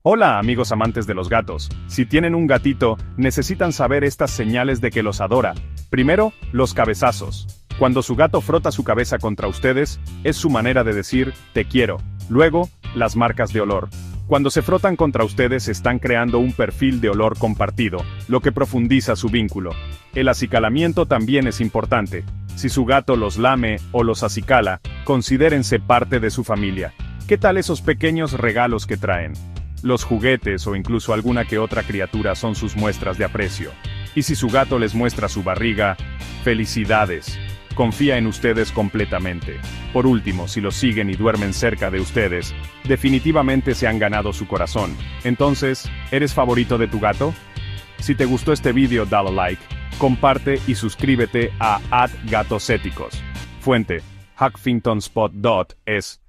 Hola amigos amantes de los gatos, si tienen un gatito, necesitan saber estas señales de que los adora. Primero, los cabezazos. Cuando su gato frota su cabeza contra ustedes, es su manera de decir, te quiero. Luego, las marcas de olor. Cuando se frotan contra ustedes están creando un perfil de olor compartido, lo que profundiza su vínculo. El acicalamiento también es importante. Si su gato los lame o los acicala, considérense parte de su familia. ¿Qué tal esos pequeños regalos que traen? Los juguetes o incluso alguna que otra criatura son sus muestras de aprecio. Y si su gato les muestra su barriga, ¡felicidades! Confía en ustedes completamente. Por último, si los siguen y duermen cerca de ustedes, definitivamente se han ganado su corazón. Entonces, ¿eres favorito de tu gato? Si te gustó este video, dale like, comparte y suscríbete a @gatocéticos. Fuente: huffingtonspot.es